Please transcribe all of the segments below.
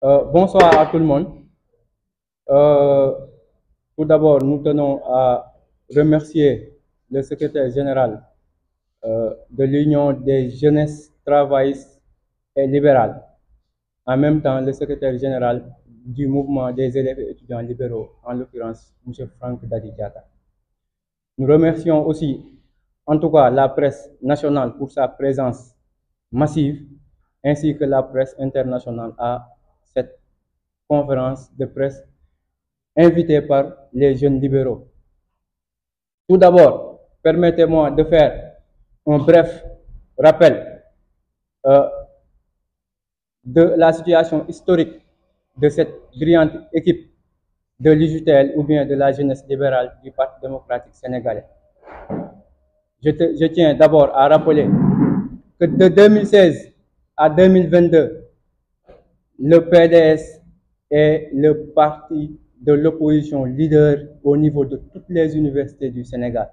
Bonsoir à tout le monde. Euh, Tout d'abord, nous tenons à remercier le secrétaire général de l'Union des jeunesses travaillistes et libérales, en même temps le secrétaire général du mouvement des élèves et étudiants libéraux, en l'occurrence M. Franck Dadi Diatta. Nous remercions aussi, en tout cas, la presse nationale pour sa présence massive, ainsi que la presse internationale à cette conférence de presse invitée par les jeunes libéraux. Tout d'abord, permettez-moi de faire un bref rappel de la situation historique de cette brillante équipe de l'UJTL ou bien de la jeunesse libérale du Parti démocratique sénégalais. Je tiens d'abord à rappeler que de 2016 à 2022, le PDS est le parti de l'opposition leader au niveau de toutes les universités du Sénégal.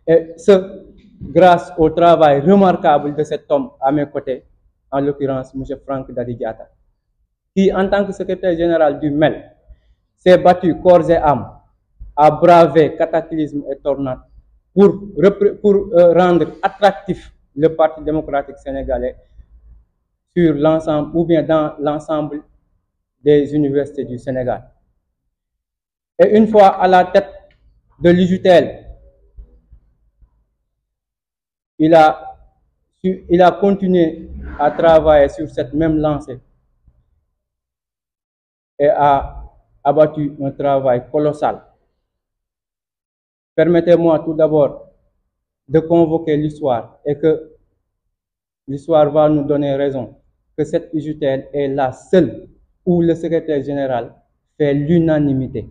Et ce, grâce au travail remarquable de cet homme à mes côtés, en l'occurrence M. Franck Dadi Diatta, qui, en tant que secrétaire général du MEL, s'est battu corps et âme à braver cataclysme et tornade pour rendre attractif le Parti démocratique sénégalais sur l'ensemble ou bien dans l'ensemble des universités du Sénégal. Et une fois à la tête de l'UJTL, il a continué à travailler sur cette même lancée et a abattu un travail colossal. Permettez-moi tout d'abord de convoquer l'histoire et que l'histoire va nous donner raison que cette UJTL est la seule où le secrétaire général fait l'unanimité.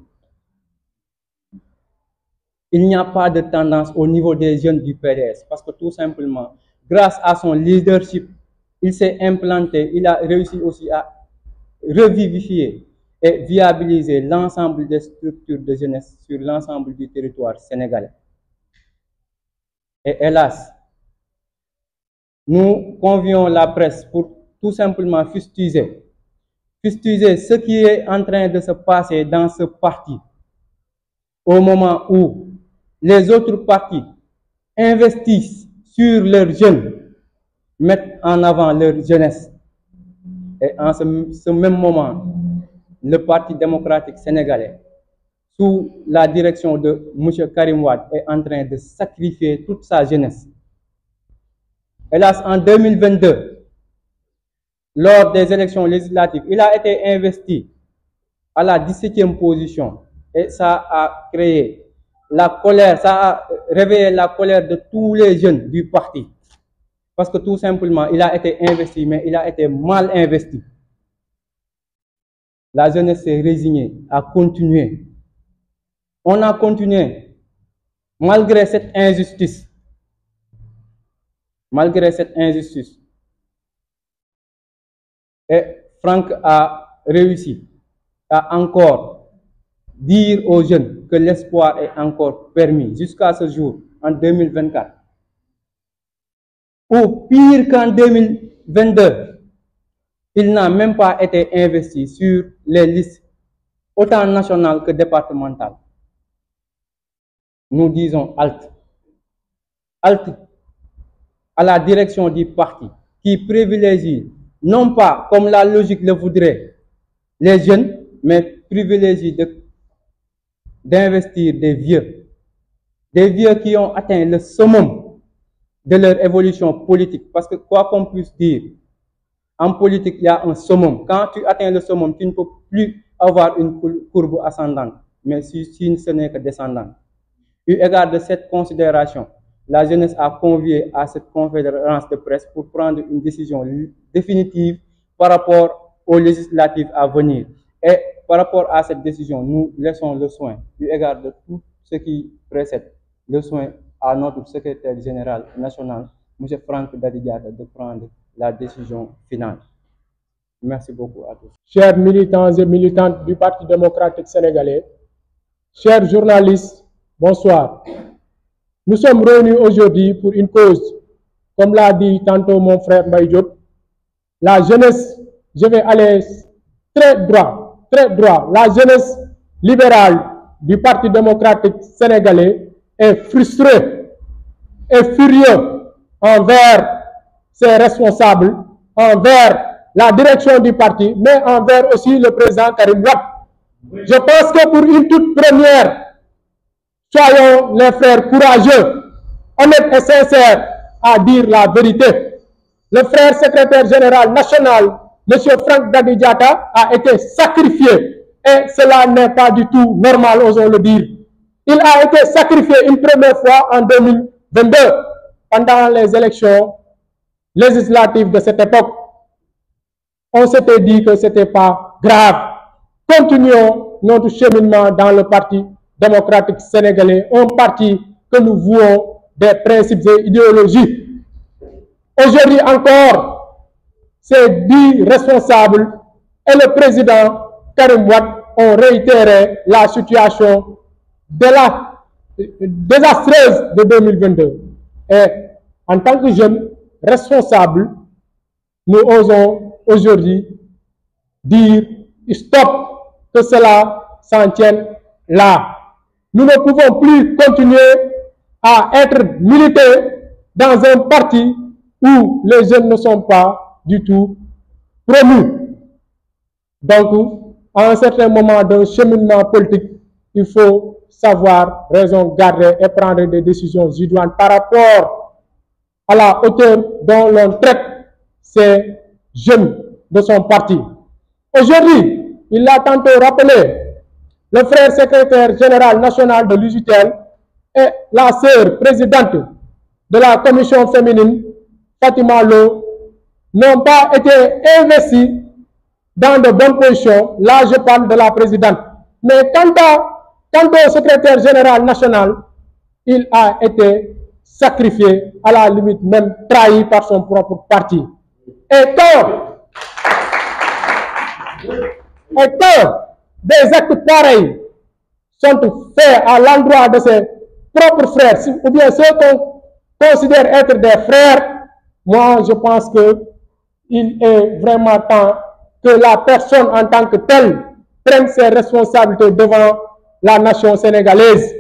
Il n'y a pas de tendance au niveau des jeunes du PDS parce que tout simplement, grâce à son leadership, il s'est implanté, il a réussi aussi à revivifier et viabiliser l'ensemble des structures de jeunesse sur l'ensemble du territoire sénégalais. Et hélas, nous convions la presse pour tout simplement fustiger ce qui est en train de se passer dans ce parti au moment où les autres partis investissent sur leurs jeunes, mettent en avant leur jeunesse. Et en ce même moment, le Parti démocratique sénégalais, sous la direction de M. Karim Wade, est en train de sacrifier toute sa jeunesse. Hélas, en 2022, lors des élections législatives, il a été investi à la 17e position et ça a créé la colère, ça a réveillé la colère de tous les jeunes du parti. Parce que tout simplement, il a été investi, mais il a été mal investi. La jeunesse s'est résignée à continuer. On a continué, malgré cette injustice. Malgré cette injustice. Et Franck a réussi à encore dire aux jeunes que l'espoir est encore permis jusqu'à ce jour, en 2024. Ou pire qu'en 2022, il n'a même pas été investi sur les listes autant nationales que départementales. Nous disons halte. Halte à la direction du parti qui privilégie, non pas comme la logique le voudrait, les jeunes, mais privilégie d'investir des vieux qui ont atteint le summum de leur évolution politique. Parce que quoi qu'on puisse dire, en politique, il y a un summum. Quand tu atteins le summum, tu ne peux plus avoir une courbe ascendante, mais si ce n'est que descendante. Eu égard de cette considération, la jeunesse a convié à cette conférence de presse pour prendre une décision définitive par rapport aux législatives à venir. Et par rapport à cette décision, nous laissons le soin, eu égard de tout ce qui précède, le soin à notre secrétaire général national, M. Franck Dadi Diatta, de prendre la décision finale. Merci beaucoup à tous. Chers militants et militantes du Parti démocratique sénégalais, chers journalistes, bonsoir. Nous sommes réunis aujourd'hui pour une cause, comme l'a dit tantôt mon frère Mbaye Diop, la jeunesse, je vais aller très droit, très droit. La jeunesse libérale du Parti démocratique sénégalais est frustrée et furieux envers ses responsables, envers la direction du parti, mais envers aussi le président Karim Wade. Je pense que pour une toute première, soyons les frères courageux, honnêtes et sincères à dire la vérité. Le frère secrétaire général national, M. Franck Daddy Diatta, a été sacrifié et cela n'est pas du tout normal, osons le dire. Il a été sacrifié une première fois en 2022 pendant les élections législatives de cette époque. On s'était dit que ce n'était pas grave. Continuons notre cheminement dans le Parti démocratique sénégalais, un parti que nous vouons des principes et idéologies. Aujourd'hui encore, ces 10 responsables et le président Karim Wade ont réitéré la situation désastreuse de 2022. Et en tant que jeunes responsables, nous osons aujourd'hui dire stop, que cela s'en tienne là. Nous ne pouvons plus continuer à être milités dans un parti où les jeunes ne sont pas du tout promus. Donc, à un certain moment d'un cheminement politique, il faut savoir raison garder et prendre des décisions idoines par rapport à la hauteur dont l'on traite ces jeunes de son parti. Aujourd'hui, il l'a tantôt rappelé, le frère secrétaire général national de l'UJTL et la sœur présidente de la commission féminine, Fatima Lo, n'ont pas été investis dans de bonnes positions. Là, je parle de la présidente. Mais quant au secrétaire général national, il a été sacrifié, à la limite même trahi par son propre parti. Et quand des actes pareils sont faits à l'endroit de ses propres frères, ou bien ceux qu'on considère être des frères, moi je pense qu'il est vraiment temps que la personne en tant que telle prenne ses responsabilités devant la nation sénégalaise.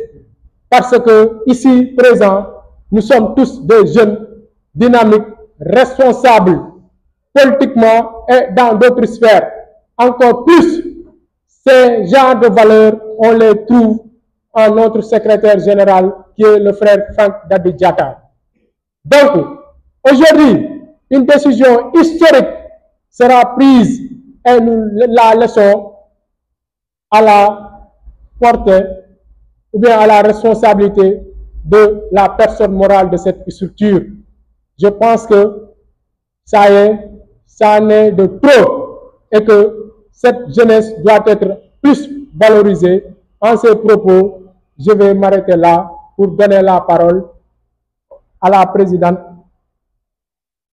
Parce que ici présents, nous sommes tous des jeunes dynamiques, responsables politiquement et dans d'autres sphères. Encore plus, ces genres de valeurs, on les trouve en notre secrétaire général qui est le frère Franck Daddy Diatta. Donc, aujourd'hui, une décision historique sera prise et nous la laissons à la portée ou bien à la responsabilité de la personne morale de cette structure. Je pense que ça n'est de trop et que cette jeunesse doit être plus valorisée. En ces propos, je vais m'arrêter là pour donner la parole à la présidente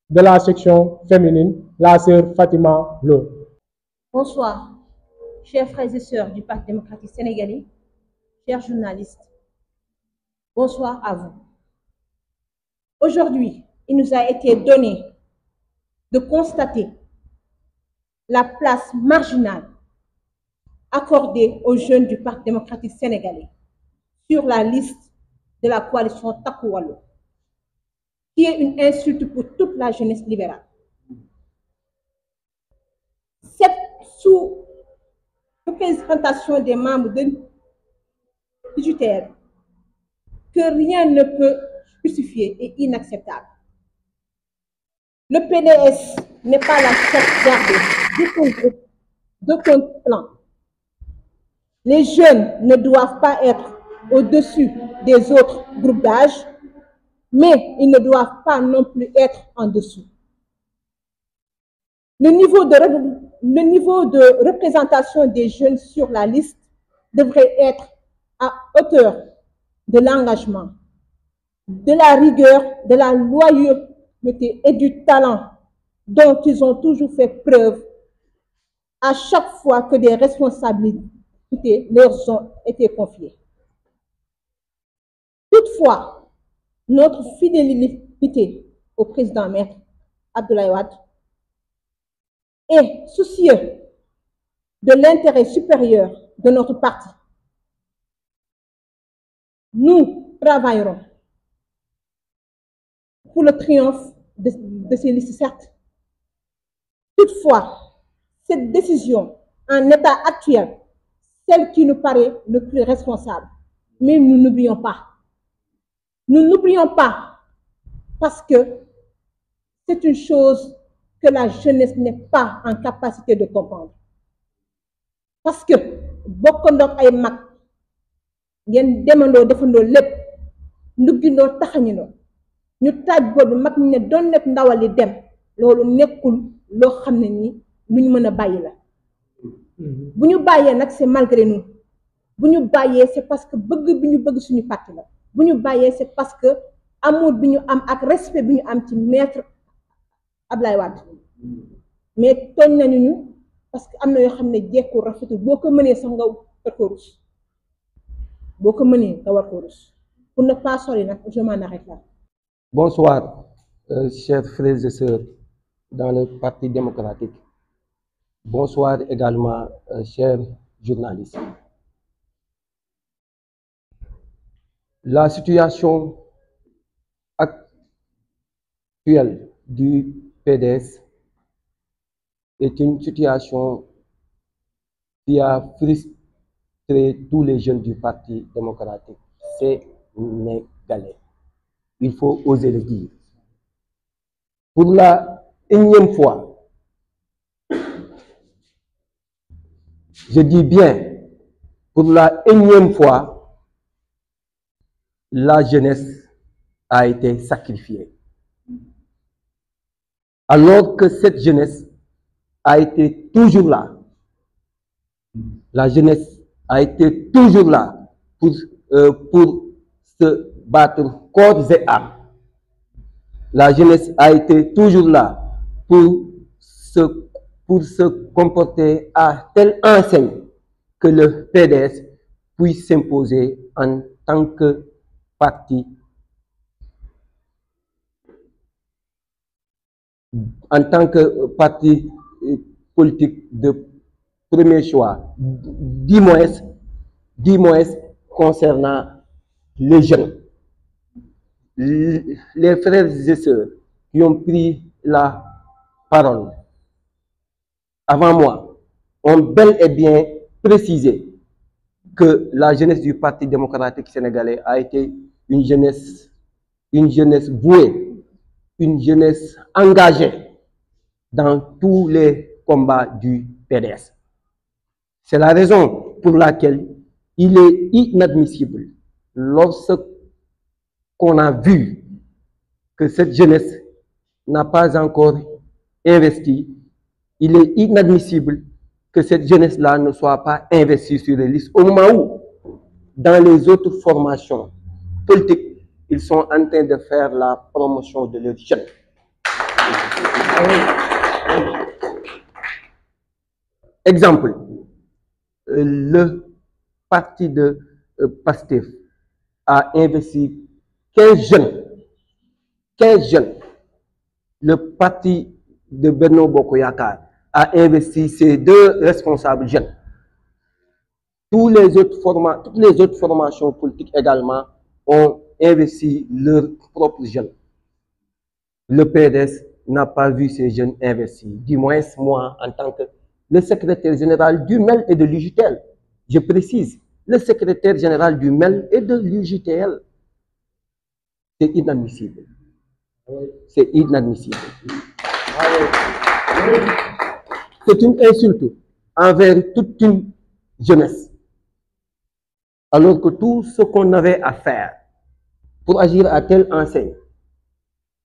de la section féminine, la sœur Fatima Lo. Bonsoir, chers frères et sœurs du Parti démocratique sénégalais, chers journalistes. Bonsoir à vous. Aujourd'hui, il nous a été donné de constater la place marginale accordée aux jeunes du Parti démocratique sénégalais sur la liste de la coalition Takku Wallu, qui est une insulte pour toute la jeunesse libérale. Cette sous-représentation des membres de l'UJTL, que rien ne peut justifier, est inacceptable. Le PDS n'est pas la chef gardée d'aucun plan. Les jeunes ne doivent pas être au-dessus des autres groupes d'âge, mais ils ne doivent pas non plus être en dessous. Le niveau de représentation des jeunes sur la liste devrait être à hauteur de l'engagement, de la rigueur, de la loyauté et du talent dont ils ont toujours fait preuve à chaque fois que des responsabilités leur ont été confiées. Toutefois, notre fidélité au président Maître Abdoulaye Wade est soucieux de l'intérêt supérieur de notre parti. Nous travaillerons pour le triomphe de ces listes, certes. Toutefois, cette décision, en état actuel, celle qui nous paraît le plus responsable. Mais nous n'oublions pas. Nous n'oublions pas parce que c'est une chose que la jeunesse n'est pas en capacité de comprendre. Parce que bokkandoo ay mag ngeen demandoo defandoo lépp nduggindoo taxañinoo ñu taaj boobu mag ñi ne doon nekk ndawal li dem loolu nekkul loo xam ne ni lu ñu mën a bàyyi la. bu ñu bàyyee nag c'est malgré nous bu ñu bàyyee c'est parce que bëgg bi ñu bëgg suñu parti la bu ñu bàyyee c'est parce que amour bi ñu am ak respect bi ñu am ci maître Abdoulaye Wade mais tooñ nañu ñu parce que am na yoo xam ne jekkul rafetul boo ko mënee sax nga war ko rus boo ko mënee nga war ko rus pour ne pas sori nag je m'en arrête là. Bonsoir, chers frères et sœurs dans le Parti démocratique. Bonsoir également, chers journalistes. La situation actuelle du PDS est une situation qui a frustré tous les jeunes du Parti démocratique sénégalais. Il faut oser le dire. Pour la énième fois, je dis bien, pour la énième fois, la jeunesse a été sacrifiée. Alors que cette jeunesse a été toujours là. La jeunesse a été toujours là pour se battre corps et âme. La jeunesse a été toujours là pour se comporter à telle enseigne que le PDS puisse s'imposer en tant que parti politique de premier choix, du moins concernant les jeunes. Les frères et sœurs qui ont pris la parole avant moi ont bel et bien précisé que la jeunesse du Parti démocratique sénégalais a été une jeunesse vouée, une jeunesse engagée dans tous les combats du PDS. C'est la raison pour laquelle il est inadmissible lorsqu'on a vu que cette jeunesse n'a pas encore investi. Il est inadmissible que cette jeunesse-là ne soit pas investie sur les listes au moment où, dans les autres formations politiques, ils sont en train de faire la promotion de leurs jeunes. Exemple, le parti de PASTEF a investi 15 jeunes. Le parti de Benno Bokk Yakaar a investi ses 2 responsables jeunes. Toutes les autres formations politiques également ont investi leurs propres jeunes. Le PDS n'a pas vu ces jeunes investis. Du moins, moi, en tant que le secrétaire général du MEL et de l'UJTL, je précise, le secrétaire général du MEL et de l'UJTL, c'est inadmissible. C'est inadmissible. C'est une insulte envers toute une jeunesse. Alors que tout ce qu'on avait à faire pour agir à telle enseigne,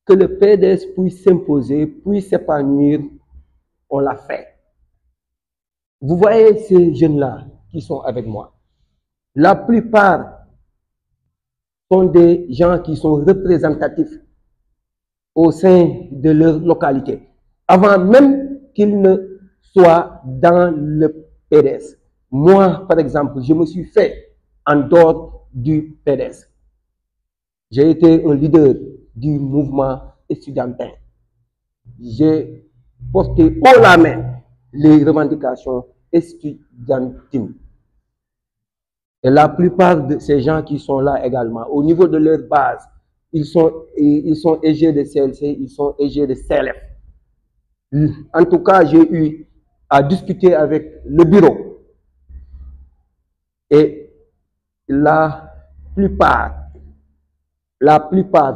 que le PDS puisse s'imposer, puisse s'épanouir, on l'a fait. Vous voyez ces jeunes-là qui sont avec moi. La plupart sont des gens qui sont représentatifs au sein de leur localité, avant même qu'ils ne soient dans le PDS. Moi, par exemple, je me suis fait en dehors du PDS. J'ai été un leader du mouvement estudiantin. J'ai porté haut la main les revendications estudiantine. Et la plupart de ces gens qui sont là également, au niveau de leur base, ils sont égés de CLC, ils sont égés de CLF. En tout cas, j'ai eu à discuter avec le bureau. Et la plupart,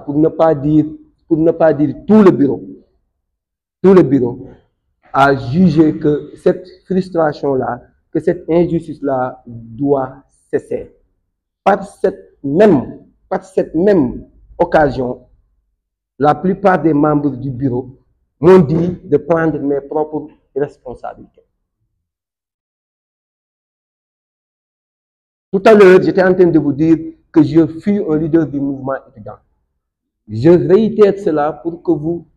pour ne pas dire tout le bureau a jugé que cette frustration-là, que cette injustice-là doit cesser. Par cette même occasion, la plupart des membres du bureau m'ont dit de prendre mes propres responsabilités. Tout à l'heure, j'étais en train de vous dire que je fus un leader du mouvement étudiant. Je réitère cela pour que vous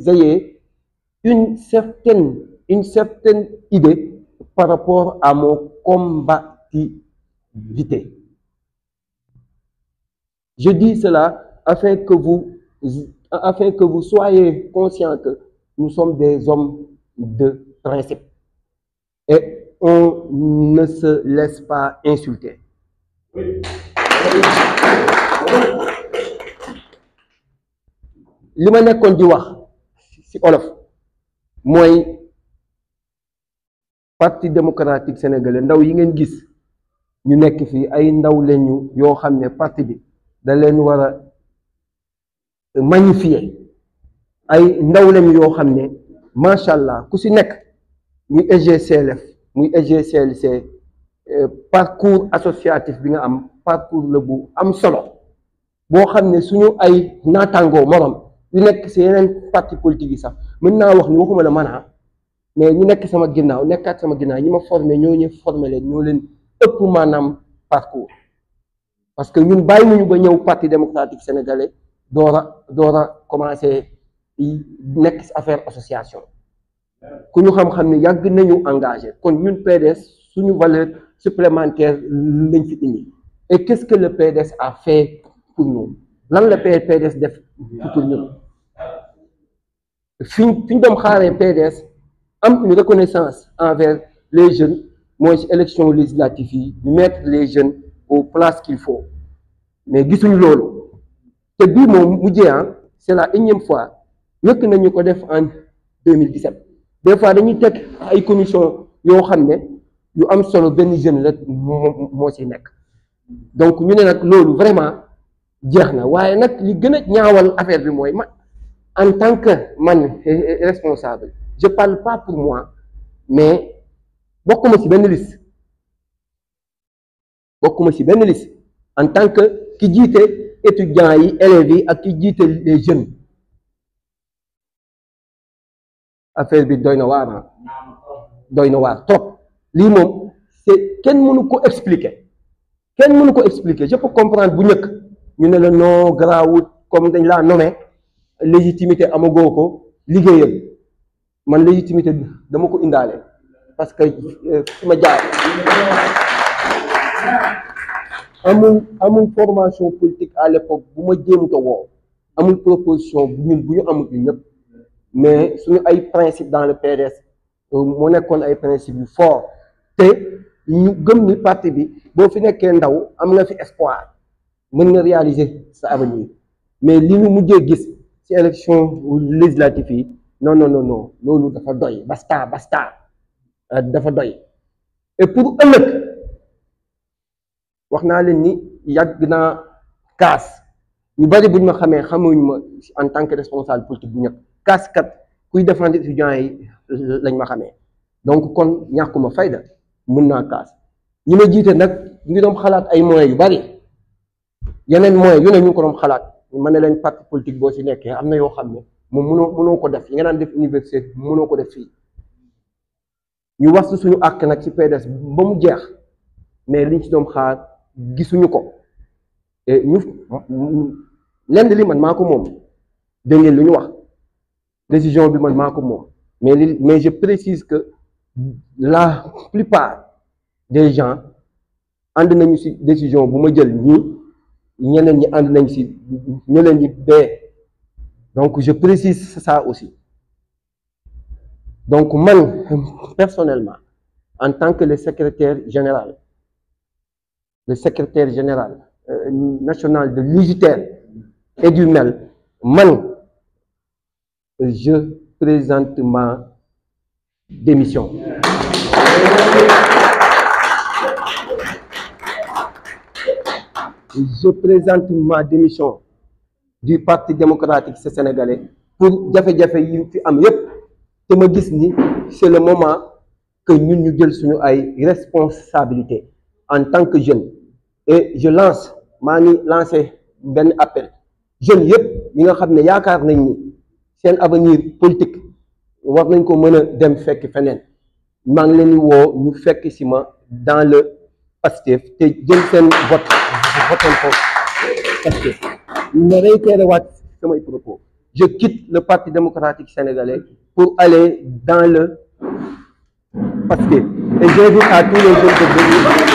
ayez une certaine idée par rapport à mon combativité. Je dis cela afin que vous soyez conscients que nous sommes des hommes de principe. Et on ne se laisse pas insulter. li ma nekkoon di wax ci olof mooy parti démocratique sénégalais ndaw yi ngeen gis ñu nekk fii ay ndaw lañu yoo xam ne parti bi da leen war a magnifier ay ndaw lañu yoo xam ne macha allah ku ci nekk muy EGCLF muy EGCLC parcours associatif bi nga am parcours la bu am solo boo xam ne suñu ay naataangoo morom yu nekk ci yeneen parti politique yi sax mën naa wax ni waxuma la man mais ñu nekk sama ginnaaw nekkaat sama ginnaaw ñi ma formé ñoo ñu formé leen ñoo leen ëpp maanaam parcours parce que ñun bàyyi nañu ba ñëw parti démocratique sénégalais door a commencé nekk ci affaire association ku ñu xam-xam ne yàgg nañu engagé kon ñun PDS suñu valeur supplémentaire lañ fi indi et qu'est-ce que le PDS a fait pour nous lan la PDS def pour ñun fi ñu doon xaaree PDS am une reconnaissance envers les jeunes mooy ci élection législative yi mettre les jeunes aux places qu'il faut mais gisuñu loolu te bii moom mujjee c'est la énième fois yëkk nañu ko def en 2017 des fois dañuy teg ay commission yoo xam ne yu am solo benn jeune la moo ci nekk donc ñu ne nag loolu vraiment jeex na waaye nag li gën a ñaawal affaire bi mooy man en tant que man responsable je parle pas pour moi mais bokkuma ci benn liste en tant que ki jiite étudiants yi élèves yi ak ki jiite les jeunes affaire bi doy na waar trop lii moom c'est kenn mënu ko expliquer je peux comprendre bu njëkk ñu ne la non garaawut comme dañ laa nommé légitimité amagoo ko liggéeyal man légitimité dama ko indaale parce que fi ma jaar amul formation politique à l'époque bu ma jéem ko woo amul proposition bu ñu amul ñëpp mais suñu ay principe dans le PDS moo nekkoon ay principe yu fort te ñu gëm ni parti bi boo fi nekkee ndaw am nga fi espoir mën nga réaliser sa avenir mais li ñu mujjee gis ci élection législative yi non loolu dafa doy basta dafa doy et pour ëllëg wax naa leen ni yàgg naa kaas ñu bari buñ ma xamuñu ma en tant que responsable politique bu ñëpp kaas kat kuy défendre étudiants yi lañ ma xamee donc kon ñàkkuma fayda mën naa kaas ñi ma jiite nag ñu ngi doon xalaat ay moyens yu bari yeneen moyens yu ne ñu ngi ko doon xalaat ma ne leen parti politique boo ci nekkee am na yoo xam ne moom mënoo ko def yi nga daan def université mënoo ko def fii ñu wax suñu àq nag ci PDS ba mu jeex mais liñ ci doon xaar gisuñu ko et ñu lenn li man maa ko moom dégg ngeen lu ñu wax décision bi man maa ko moom mais je précise que la plupart des gens ànd nañu ci décision bu ma jël ñii ñeneen ñi ànd nañ ci ñeneen ñi bee donc je précise ça aussi Donc moi, personnellement, en tant que le secrétaire général national de l'UJTL et du MEL, je présente ma démission. Je présente ma démission du Parti démocratique sénégalais pour jafe-jafe yi fi am yépp te ma gis ni c'est le moment que ñun ñu jël suñu ay responsabilités en tant que jeune. Et je lance maa ngi lancé benn appel jeunes yépp yi nga xam ne yaakaar nañ ni seen avenir politique war nañ ko mën a dem fekk feneen maa ngi leen di woo ñu fekk si ma dans le Pastef te jël seen vote ko Pastef ma réitéré waat samay propos. Je quitte le Parti démocratique sénégalais pour aller dans le Pastef et j'invite à tous les jeunes de venir